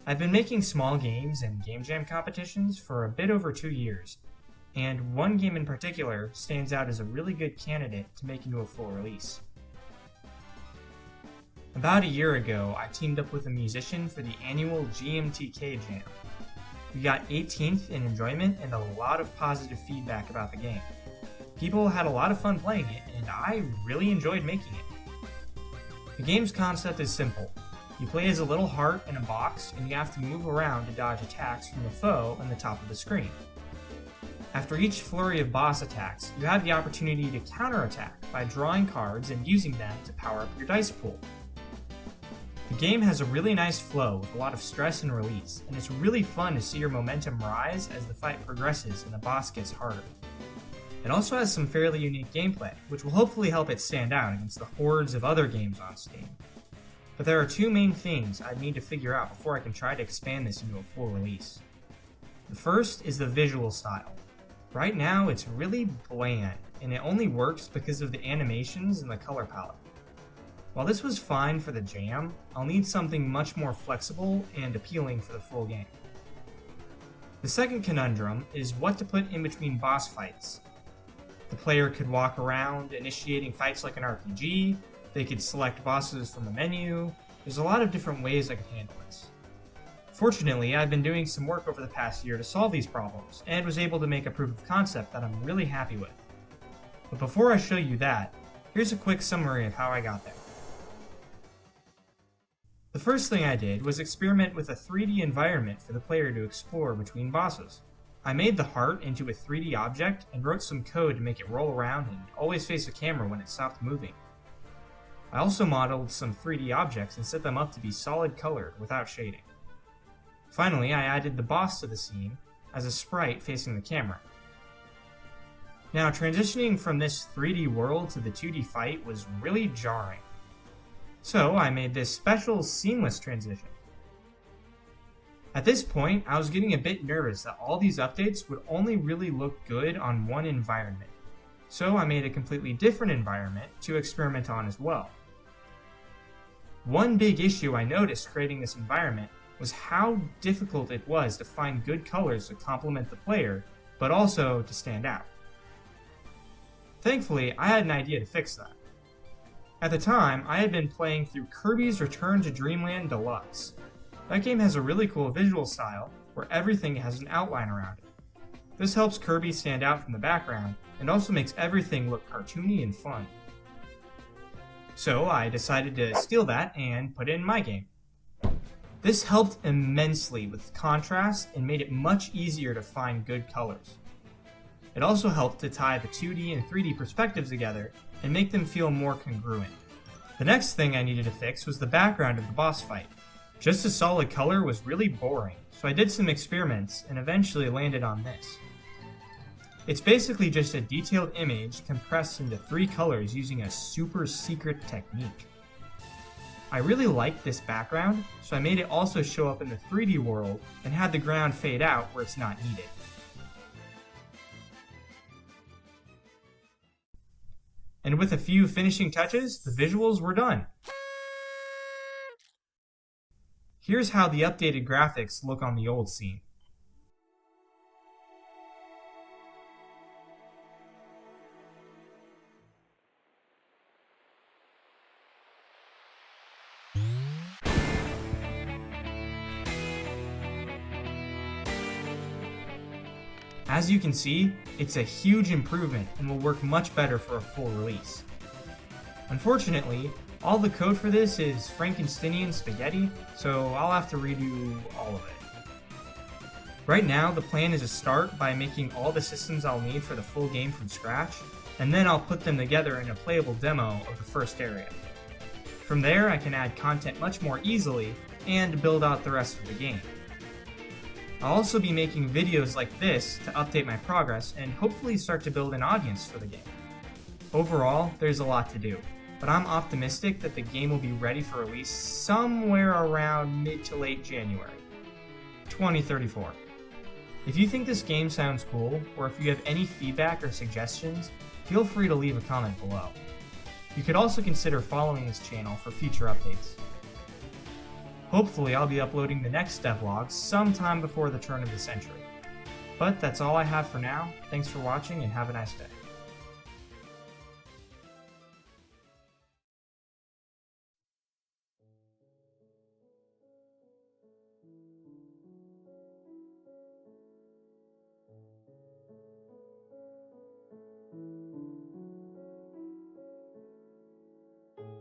I've been making small games and game jam competitions for a bit over 2 years, and one game in particular stands out as a really good candidate to make into a full release. About a year ago, I teamed up with a musician for the annual GMTK Jam. We got 18th in enjoyment and a lot of positive feedback about the game. People had a lot of fun playing it, and I really enjoyed making it. The game's concept is simple. You play as a little heart in a box, and you have to move around to dodge attacks from the foe on the top of the screen. After each flurry of boss attacks, you have the opportunity to counterattack by drawing cards and using them to power up your dice pool. The game has a really nice flow with a lot of stress and release, and it's really fun to see your momentum rise as the fight progresses and the boss gets harder. It also has some fairly unique gameplay, which will hopefully help it stand out against the hordes of other games on Steam. But there are two main things I'd need to figure out before I can try to expand this into a full release. The first is the visual style. Right now it's really bland, and it only works because of the animations and the color palette. While this was fine for the jam, I'll need something much more flexible and appealing for the full game. The second conundrum is what to put in between boss fights. The player could walk around initiating fights like an RPG, they could select bosses from a menu. There's a lot of different ways I could handle this. Fortunately, I've been doing some work over the past year to solve these problems, and was able to make a proof of concept that I'm really happy with. But before I show you that, here's a quick summary of how I got there. The first thing I did was experiment with a 3D environment for the player to explore between bosses. I made the heart into a 3D object and wrote some code to make it roll around and always face the camera when it stopped moving. I also modeled some 3D objects and set them up to be solid colored without shading. Finally, I added the boss to the scene as a sprite facing the camera. Now, transitioning from this 3D world to the 2D fight was really jarring. So I made this special seamless transition. At this point, I was getting a bit nervous that all these updates would only really look good on one environment. So I made a completely different environment to experiment on as well. One big issue I noticed creating this environment was how difficult it was to find good colors to complement the player, but also to stand out. Thankfully, I had an idea to fix that. At the time, I had been playing through Kirby's Return to Dreamland Deluxe. That game has a really cool visual style where everything has an outline around it. This helps Kirby stand out from the background and also makes everything look cartoony and fun. So I decided to steal that and put it in my game. This helped immensely with contrast and made it much easier to find good colors. It also helped to tie the 2D and 3D perspectives together and make them feel more congruent. The next thing I needed to fix was the background of the boss fight. Just a solid color was really boring, so I did some experiments and eventually landed on this. It's basically just a detailed image compressed into 3 colors using a super secret technique. I really liked this background, so I made it also show up in the 3D world and had the ground fade out where it's not needed. And with a few finishing touches, the visuals were done. Here's how the updated graphics look on the old scene. As you can see, it's a huge improvement and will work much better for a full release. Unfortunately, all the code for this is Frankensteinian spaghetti, so I'll have to redo all of it. Right now, the plan is to start by making all the systems I'll need for the full game from scratch, and then I'll put them together in a playable demo of the first area. From there, I can add content much more easily and build out the rest of the game. I'll also be making videos like this to update my progress and hopefully start to build an audience for the game. Overall, there's a lot to do, but I'm optimistic that the game will be ready for release somewhere around mid to late January 2034. If you think this game sounds cool, or if you have any feedback or suggestions, feel free to leave a comment below. You could also consider following this channel for future updates. Hopefully I'll be uploading the next devlog sometime before the turn of the century. But that's all I have for now. Thanks for watching and have a nice day.